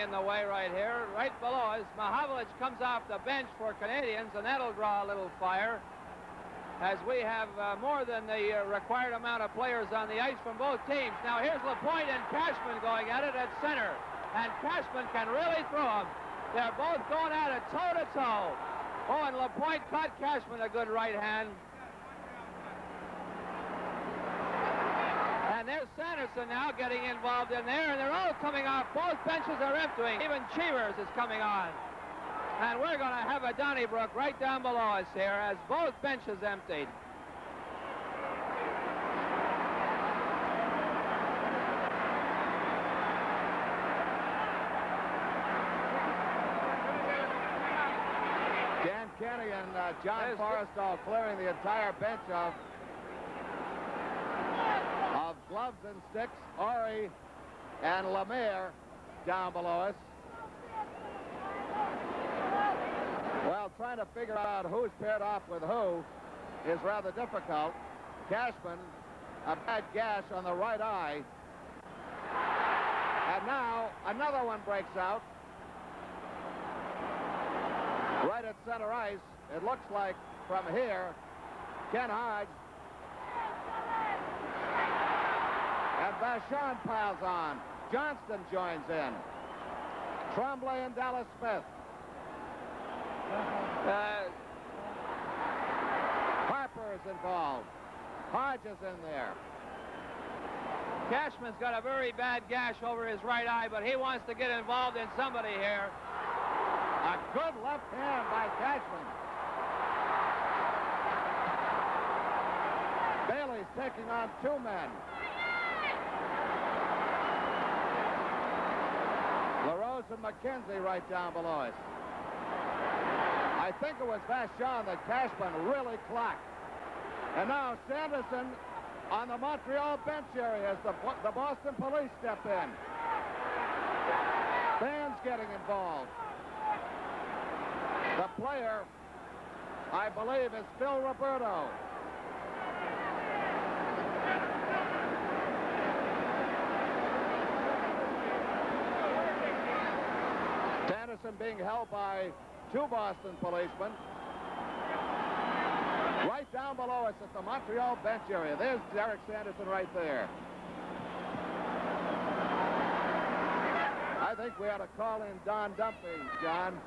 in the way right here. Right below us, Mahavlich comes off the bench for Canadians, and that'll draw a little fire, as we have more than the required amount of players on the ice from both teams. Now here's Lapointe and Cashman going at it at center, and Cashman can really throw them. They're both going at it toe-to-toe. Oh, and Lapointe caught Cashman a good right hand. And there's Sanderson now getting involved in there, and they're all coming off. Both benches are emptying. Even Cheevers is coming on. And we're going to have a Donnybrook right down below us here as both benches emptied. Dan Kenny and John Forrestal clearing the entire bench of gloves and sticks. Awrey and Lemire down below us. Well, trying to figure out who's paired off with who is rather difficult. Cashman, a bad gash on the right eye. And now another one breaks out. Right at center ice. It looks like from here, K.Hodge. And Vachon piles on. Johnston joins in. Tremblay and Dallas Smith. Harper is involved. Hodge is in there. Cashman's got a very bad gash over his right eye, but he wants to get involved in somebody here. A good left hand by Cashman. Bailey's taking on two men. LaRose and McKenzie right down below us. I think it was Vachon that Cashman really clocked. And now Sanderson on the Montreal bench area as the Boston police step in. Fans getting involved. The player, I believe, is Phil Roberto. Sanderson being held by two Boston policemen. Right down below us at the Montreal bench area. There's Derek Sanderson right there. I think we ought to call in Don Dumpy, John.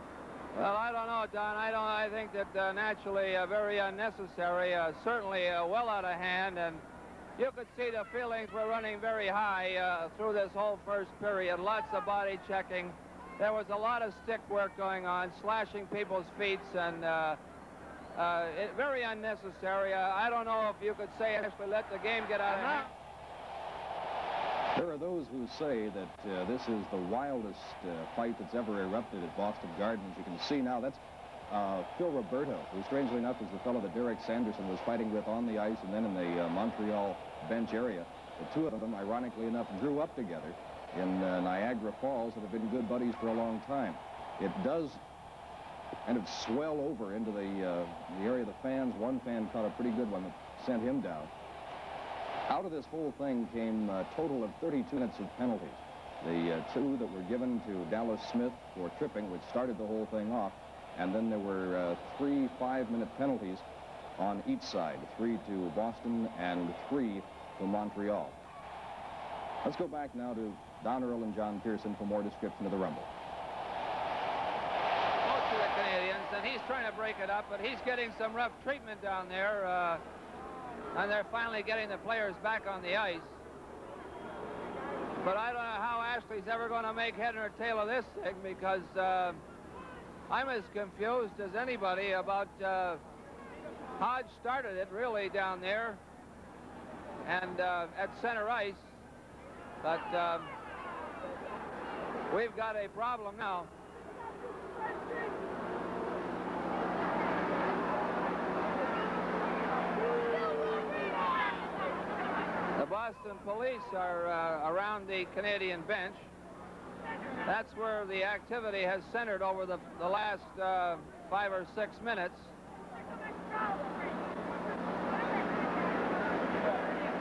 Well, I don't know, Don. I think that naturally very unnecessary, certainly well out of hand, and you could see the feelings were running very high through this whole first period. Lots of body checking. There was a lot of stick work going on, slashing people's feet, and very unnecessary. I don't know if you could say actually let the game get out of hand. There are those who say that this is the wildest fight that's ever erupted at Boston Garden. As you can see now, that's Phil Roberto, who strangely enough is the fellow that Derek Sanderson was fighting with on the ice and then in the Montreal bench area. The two of them, ironically enough, grew up together in Niagara Falls and have been good buddies for a long time. It does kind of swell over into the area of the fans. One fan caught a pretty good one that sent him down. Out of this whole thing came a total of 32 minutes of penalties. The two that were given to Dallas Smith for tripping, which started the whole thing off, and then there were 3 5-minute penalties on each side, 3 to Boston and 3 to Montreal. Let's go back now to Don Earl and John Pearson for more description of the Rumble. Most of the Canadians, and he's trying to break it up, but he's getting some rough treatment down there. And they're finally getting the players back on the ice. But I don't know how Ashley's ever going to make head or tail of this thing, because I'm as confused as anybody about Hodge started it really down there and at center ice. But we've got a problem now. The Boston police are around the Canadian bench. That's where the activity has centered over the last 5 or 6 minutes.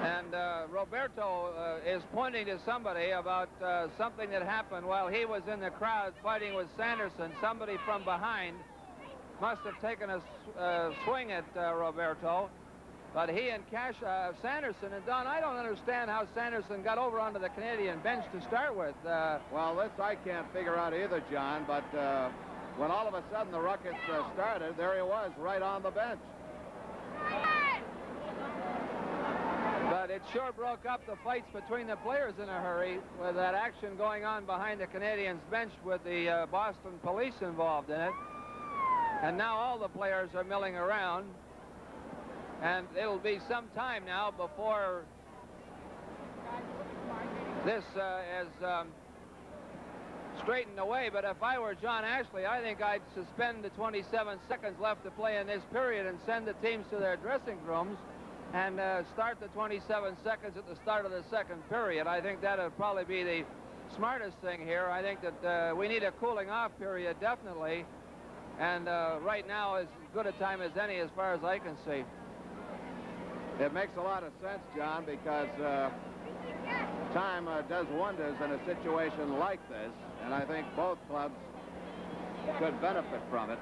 And Roberto is pointing to somebody about something that happened while he was in the crowd fighting with Sanderson. Somebody from behind must have taken a swing at Roberto. But he and Sanderson, and Don, I don't understand how Sanderson got over onto the Canadian bench to start with. Well, this I can't figure out either, John, but when all of a sudden the ruckus started, there he was, right on the bench. But it sure broke up the fights between the players in a hurry with that action going on behind the Canadians' bench with the Boston police involved in it. And now all the players are milling around. And it'll be some time now before this is straightened away. But if I were John Ashley, I think I'd suspend the 27 seconds left to play in this period and send the teams to their dressing rooms and start the 27 seconds at the start of the second period. I think that would probably be the smartest thing here. I think that we need a cooling off period, definitely. And right now is as good a time as any as far as I can see. It makes a lot of sense, John, because time does wonders in a situation like this, and I think both clubs could benefit from it.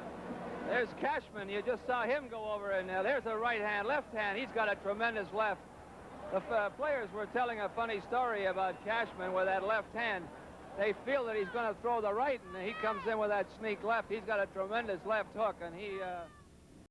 There's Cashman. You just saw him go over, and there's a right hand, left hand. He's got a tremendous left. The players were telling a funny story about Cashman with that left hand. They feel that he's going to throw the right, and he comes in with that sneak left. He's got a tremendous left hook, and he...